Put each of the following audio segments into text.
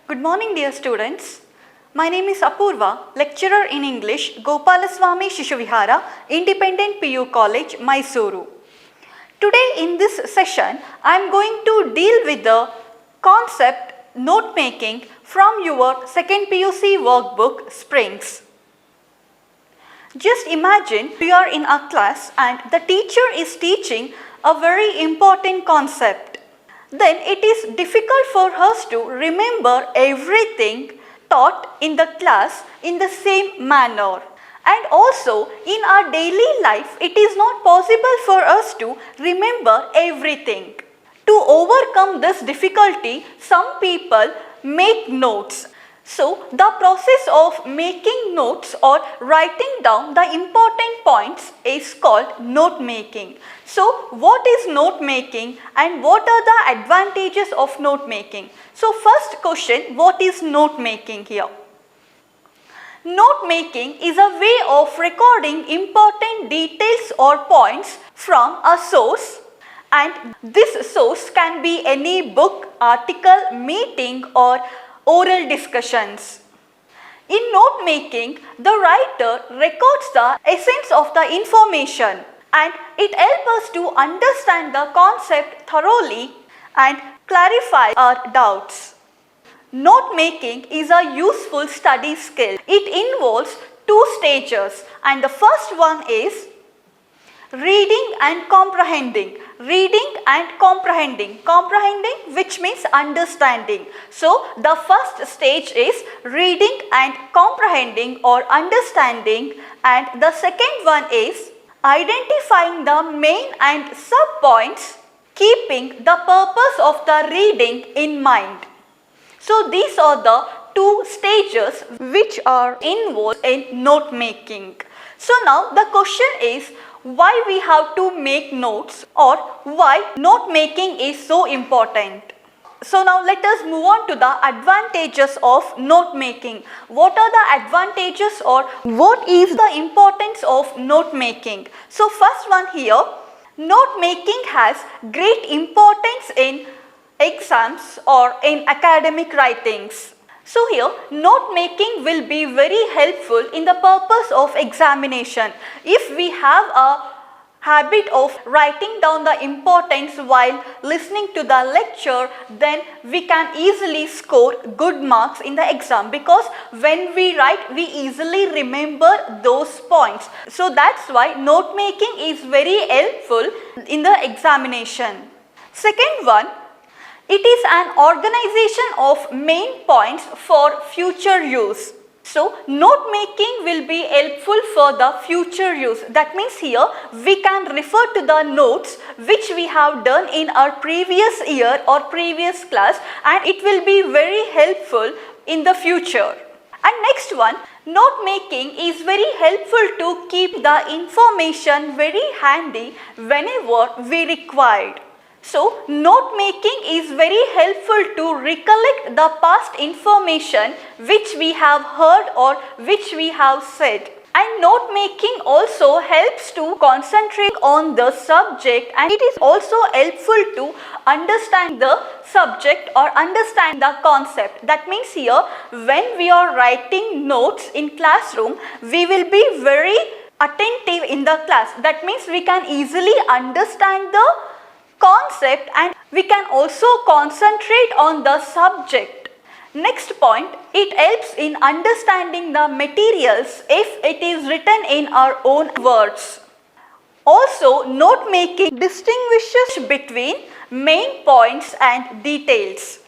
Good morning, dear students. My name is Apurva, lecturer in English, Gopalaswamy Shishuvihara, Independent PU College, Mysuru. Today in this session, I am going to deal with the concept note making from your 2nd PUC workbook, Springs. Just imagine we are in a class and the teacher is teaching a very important concept. Then it is difficult for us to remember everything taught in the class in the same manner. And also in our daily life, it is not possible for us to remember everything. To overcome this difficulty, some people make notes. So the process of making notes or writing down the important points is called note making. So what is note making and what are the advantages of note making? So first question, what is note making here? Note making is a way of recording important details or points from a source, and this source can be any book, article, meeting or oral discussions. In note making, the writer records the essence of the information and it helps us to understand the concept thoroughly and clarify our doubts. Note making is a useful study skill. It involves 2 stages, and the first one is reading and comprehending. Reading and comprehending. Comprehending, which means understanding. So the first stage is reading and comprehending or understanding, and the second one is identifying the main and sub points, keeping the purpose of the reading in mind. So these are the 2 stages which are involved in note making. So now the question is, why we have to make notes, or why note making is so important. So now let us move on to the advantages of note making. What are the advantages, or what is the importance of note making? So first one here, note making has great importance in exams or in academic writings. So here, note making will be very helpful in the purpose of examination. If we have a habit of writing down the importance while listening to the lecture, then we can easily score good marks in the exam, because when we write, we easily remember those points. So that's why note making is very helpful in the examination. Second one, it is an organization of main points for future use. So note making will be helpful for the future use. That means here we can refer to the notes which we have done in our previous year or previous class, and it will be very helpful in the future. And next one, note making is very helpful to keep the information very handy whenever we required. So note making is very helpful to recollect the past information which we have heard or which we have said. And note making also helps to concentrate on the subject, and it is also helpful to understand the subject or understand the concept. That means here when we are writing notes in classroom, we will be very attentive in the class. That means we can easily understand the concept and we can also concentrate on the subject. Next point, it helps in understanding the materials if it is written in our own words. Also, note making distinguishes between main points and details.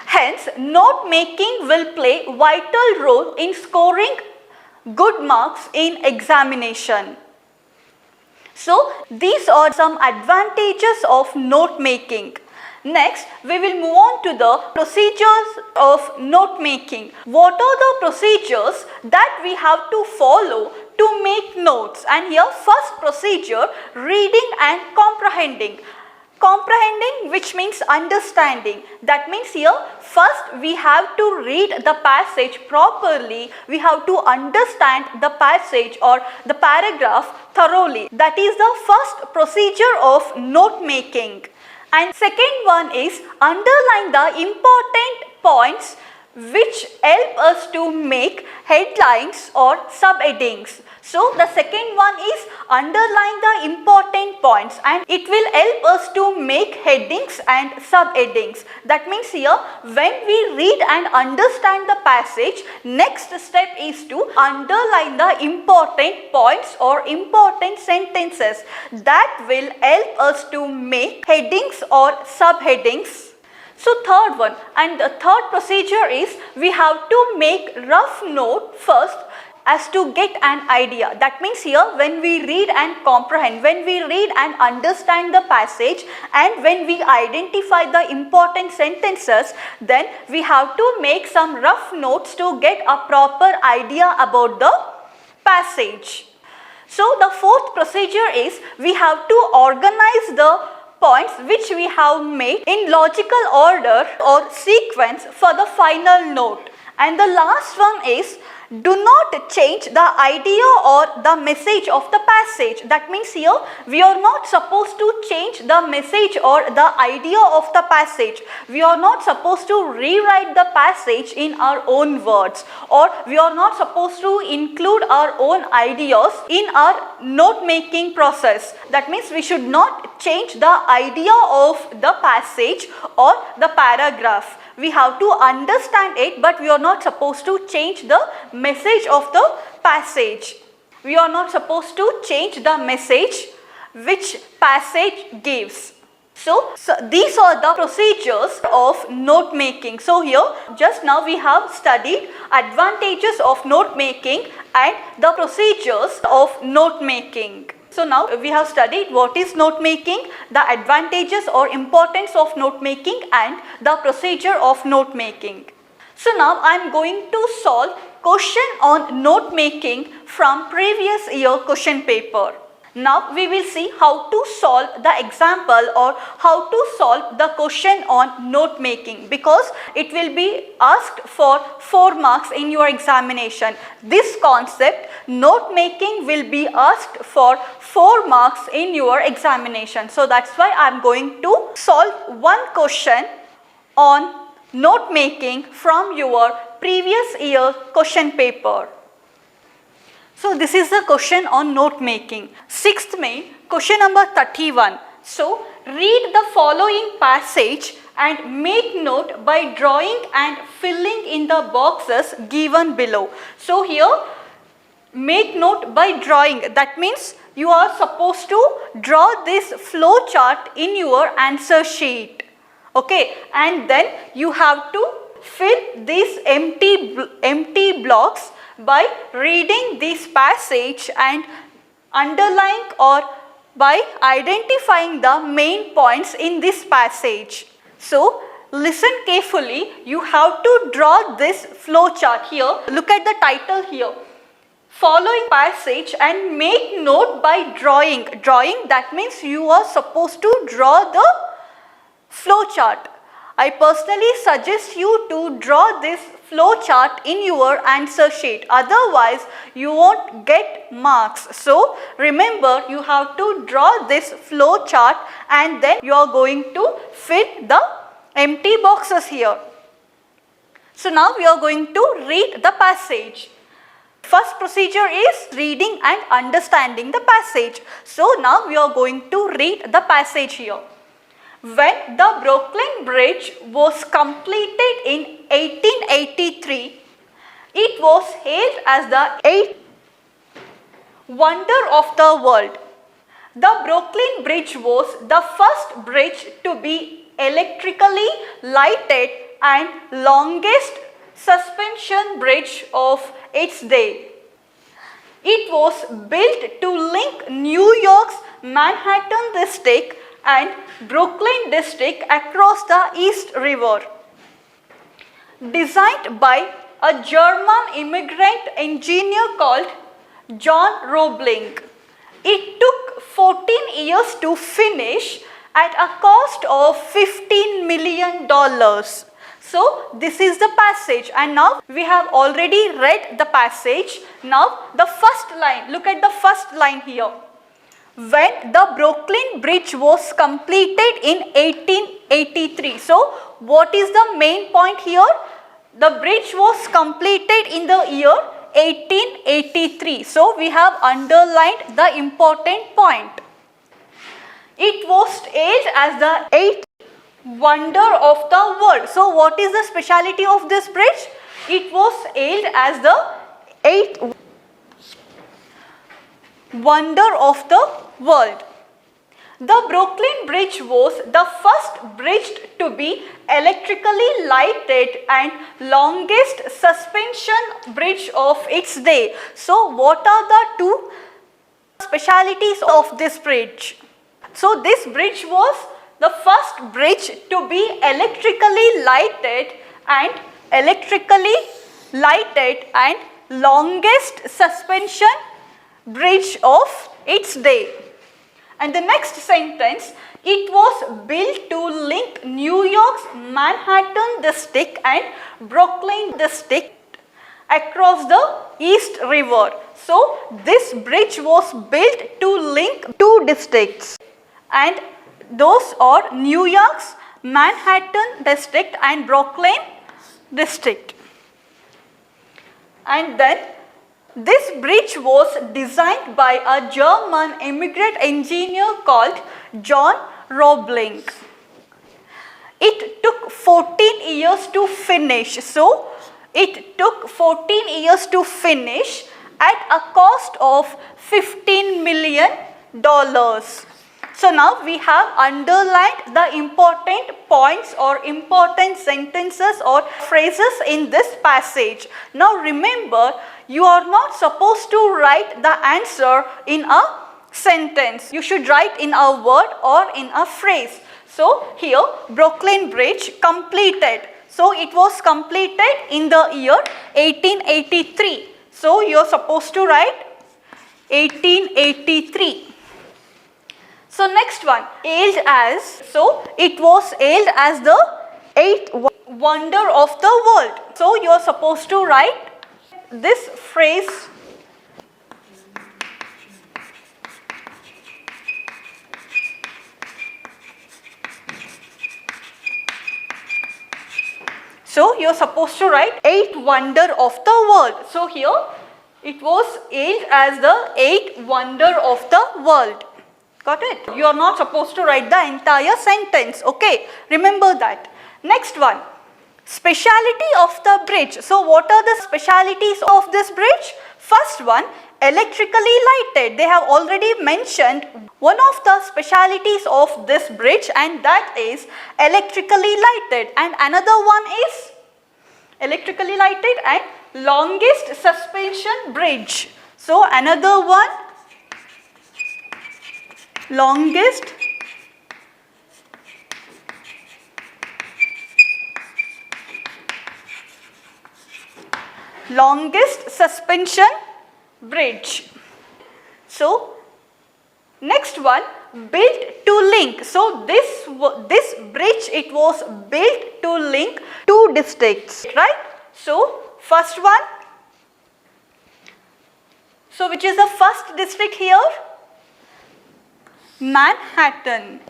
Hence, note making will play a vital role in scoring good marks in examination. So these are some advantages of note making. Next, we will move on to the procedures of note making. What are the procedures that we have to follow to make notes? And here, first procedure, reading and comprehending. Comprehending, which means understanding. That means here first we have to read the passage properly. We have to understand the passage or the paragraph thoroughly. That is the first procedure of note making. And second one is underline the important points which help us to make headlines or subheadings. So the second one is underline the important points, and it will help us to make headings and subheadings. That means here when we read and understand the passage, next step is to underline the important points or important sentences that will help us to make headings or subheadings. So third one, and the third procedure is we have to make rough note first as to get an idea. That means here when we read and comprehend, when we read and understand the passage, and when we identify the important sentences, then we have to make some rough notes to get a proper idea about the passage. So the fourth procedure is we have to organize the points which we have made in logical order or sequence for the final note. And the last one is do not change the idea or the message of the passage. That means here we are not supposed to change the message or the idea of the passage. We are not supposed to rewrite the passage in our own words, or we are not supposed to include our own ideas in our note making process. That means we should not change the idea of the passage or the paragraph. We have to understand it, but we are not supposed to change the message of the passage. We are not supposed to change the message which passage gives. So these are the procedures of note making. So here just now we have studied advantages of note making and the procedures of note making. So now we have studied what is note making, the advantages or importance of note making, and the procedure of note making. So now I am going to solve question on note making from previous year question paper. Now we will see how to solve the example or how to solve the question on note making, because it will be asked for 4 marks in your examination. This concept note making will be asked for 4 marks in your examination. So that's why I am going to solve one question on note making from your previous year question paper. So this is the question on note making. 6th May, question number 31. So read the following passage and make note by drawing and filling in the boxes given below. So here make note by drawing. That means you are supposed to draw this flow chart in your answer sheet. Okay, and then you have to fill these empty blocks by reading this passage and underlying or by identifying the main points in this passage. So listen carefully, you have to draw this flow chart here. Look at the title here. Following passage and make note by drawing. Drawing, that means you are supposed to draw the flow chart. I personally suggest you to draw this flow chart in your answer sheet. Otherwise, you won't get marks. So, remember, you have to draw this flow chart and then you are going to fill the empty boxes here. So, now we are going to read the passage. First procedure is reading and understanding the passage. So, now we are going to read the passage here. When the Brooklyn Bridge was completed in 1883, it was hailed as the 8th wonder of the world. The Brooklyn Bridge was the first bridge to be electrically lighted and longest suspension bridge of its day. It was built to link New York's Manhattan district and Brooklyn district across the East River. Designed by a German immigrant engineer called John Roebling. It took 14 years to finish at a cost of $15 million. So this is the passage, and now we have already read the passage. Now the first line, look at the first line here. When the Brooklyn Bridge was completed in 1883, 1883. So what is the main point here? The bridge was completed in the year 1883. So we have underlined the important point. It was hailed as the eighth wonder of the world. So what is the speciality of this bridge? It was hailed as the eighth wonder of the world. The Brooklyn Bridge was the first bridge to be electrically lighted and longest suspension bridge of its day. So what are the two specialities of this bridge? So this bridge was the first bridge to be electrically lighted and longest suspension bridge of its day. And the next sentence, it was built to link New York's Manhattan district and Brooklyn district across the East River. So this bridge was built to link two districts, and those are New York's Manhattan district and Brooklyn district. And then this bridge was designed by a German immigrant engineer called John Roebling. It took 14 years to finish. So it took 14 years to finish at a cost of $15 million. So now we have underlined the important points or important sentences or phrases in this passage. Now remember, you are not supposed to write the answer in a sentence. You should write in a word or in a phrase. So here, Brooklyn Bridge completed. So it was completed in the year 1883. So you are supposed to write 1883. So next one, hailed as. So it was hailed as the eighth wonder of the world. So you are supposed to write this phrase So you are supposed to write eighth wonder of the world. So here it was hailed as the eighth wonder of the world. Got it? You are not supposed to write the entire sentence. Okay, remember that. Next one, speciality of the bridge. So what are the specialities of this bridge? First one, electrically lighted. They have already mentioned one of the specialities of this bridge, and that is electrically lighted. And another one is electrically lighted and longest suspension bridge. So another one, longest suspension bridge. So next one, built to link. So this bridge, it was built to link two districts, right? So first one, so which is the first district here? Manhattan.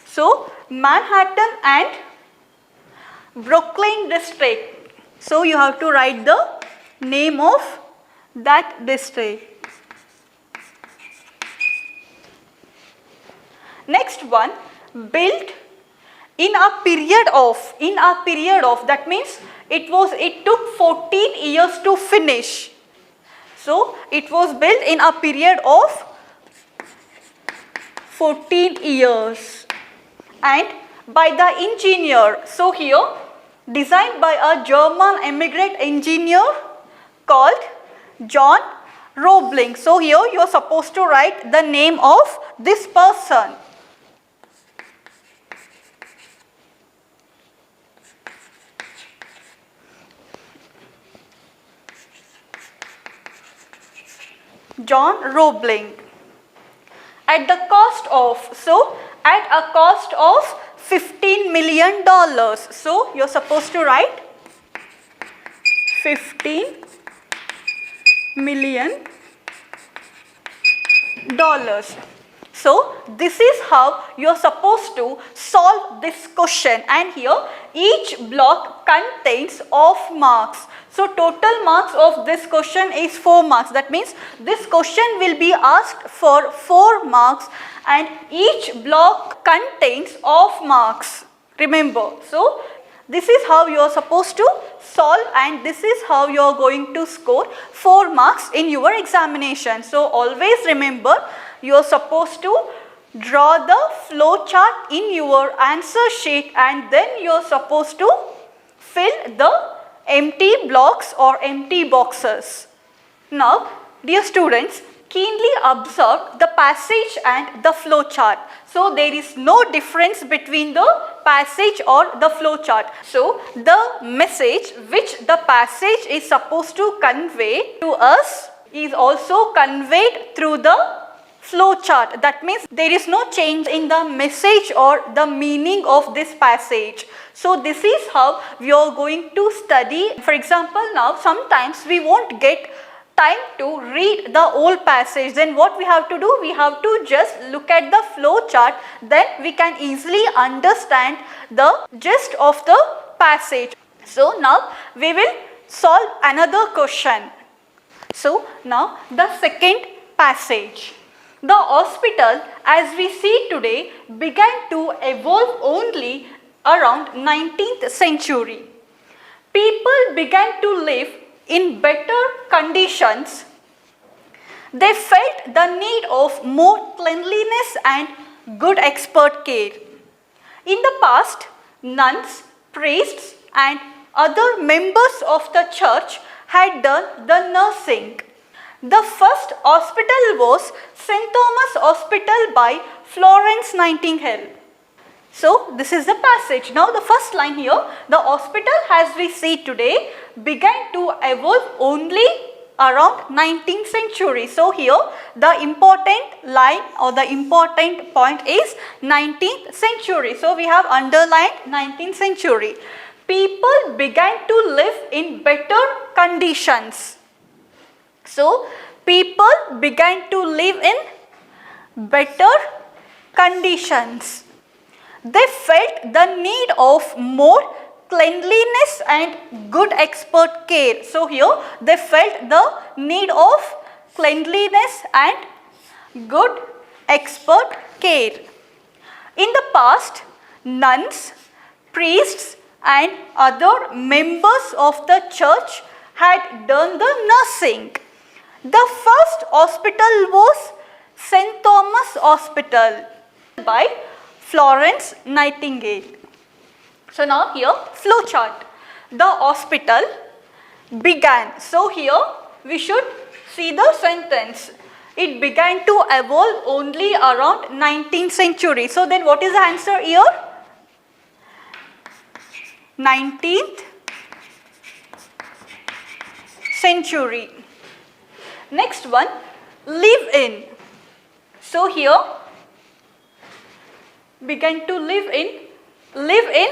So Manhattan and Brooklyn district. So you have to write the name of that district. Next one, built in a period of, that means it took 14 years to finish. So it was built in a period of 14 years and by the engineer. So here, designed by a German immigrant engineer called John Roebling. So here you are supposed to write the name of this person. John Roebling. At the cost of, so at a cost of $15 million. So you are supposed to write $15 million. dollars. So this is how you are supposed to solve this question, and here each block contains of marks. So total marks of this question is 4 marks. That means this question will be asked for 4 marks and each block contains of marks. Remember, so this is how you are supposed to solve and this is how you are going to score 4 marks in your examination. So always remember, you are supposed to draw the flow chart in your answer sheet and then you are supposed to fill the empty blocks or empty boxes. Now, dear students, keenly observe the passage and the flow chart. So there is no difference between the passage or the flow chart. So the message which the passage is supposed to convey to us is also conveyed through the flow chart. That means there is no change in the message or the meaning of this passage. So this is how we are going to study. For example, now sometimes we won't get time to read the whole passage. Then what we have to do? We have to just look at the flow chart. Then we can easily understand the gist of the passage. So now we will solve another question. So now the second passage. The hospital, as we see today, began to evolve only around 19th century. People began to live in better conditions. They felt the need of more cleanliness and good expert care. In the past, nuns, priests and other members of the church had done the nursing. The first hospital was St. Thomas Hospital by Florence Nightingale. So this is the passage. Now the first line here, the hospital as we see today began to evolve only around 19th century. So here the important line or the important point is 19th century. So we have underlined 19th century. People began to live in better conditions. So people began to live in better conditions. They felt the need of more cleanliness and good expert care. So here they felt the need of cleanliness and good expert care. In the past, nuns, priests and other members of the church had done the nursing. The first hospital was St. Thomas Hospital by Florence Nightingale. So now here flow chart. The hospital began. So here we should see the sentence. It began to evolve only around 19th century. So then what is the answer here? 19th century. Next one, live in. So here began to live in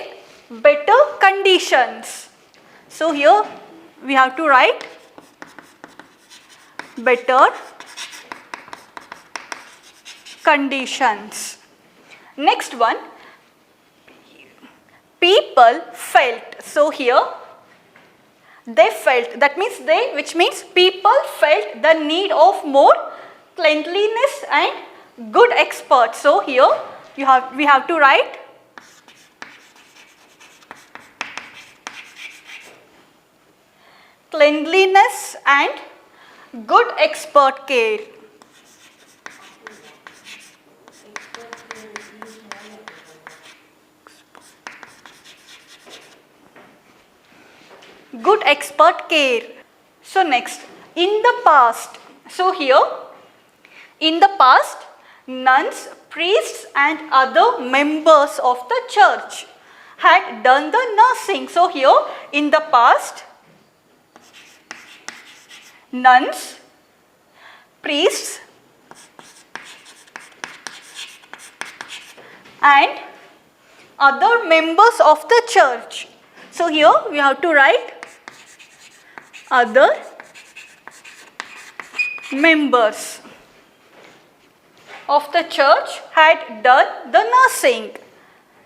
better conditions. So here we have to write better conditions. Next one, people felt. So here they felt, that means they, which means people felt the need of more cleanliness and good experts. So here we have to write cleanliness and good expert care. Good expert care. So next, in the past. So here, in the past, nuns, priests and other members of the church had done the nursing. So here, in the past, nuns, priests and other members of the church. So here we have to write other members. of the church had done the nursing.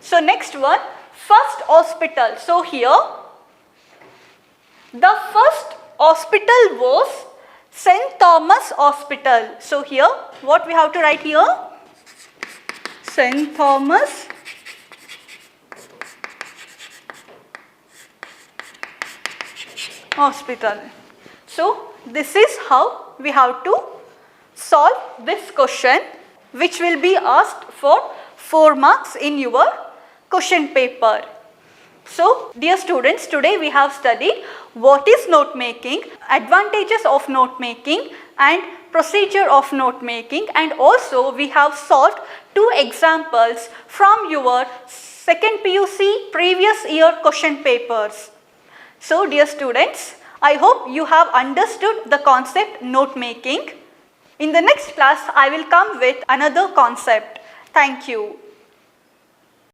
So next one, first hospital. So here the first hospital was St. Thomas Hospital. So here what we have to write here? St. Thomas Hospital. So this is how we have to solve this question, which will be asked for 4 marks in your question paper. So dear students, today we have studied what is note making, advantages of note making and procedure of note making, and also we have solved 2 examples from your 2nd PUC previous year question papers. So dear students, I hope you have understood the concept note making. In the next class, I will come with another concept. Thank you.